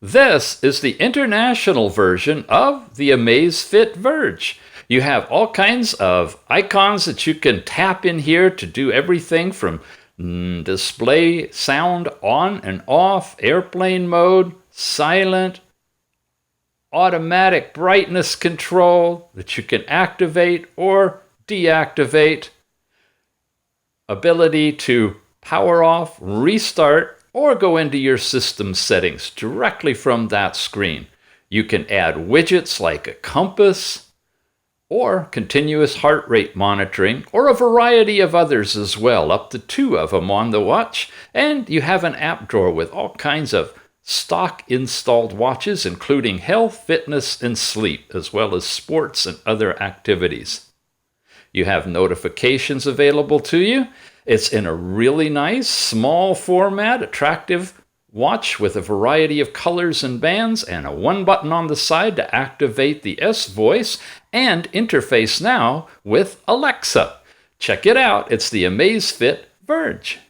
This is the international version of the AMAZFIT Verge. You have all kinds of icons that you can tap in here to do everything from display sound on and off, airplane mode, silent, automatic brightness control that you can activate or deactivate, ability to power off, restart, or go into your system settings directly from that screen. You can add widgets like a compass or continuous heart rate monitoring, or a variety of others as well, up to 2 of them on the watch. And you have an app drawer with all kinds of stock installed watches, including health, fitness, and sleep, as well as sports and other activities. You have notifications available to you. It's in a really nice, small format, attractive watch with a variety of colors and bands, and a 1 button on the side to activate the S voice and interface now with Alexa. Check it out. It's the AMAZFIT Verge.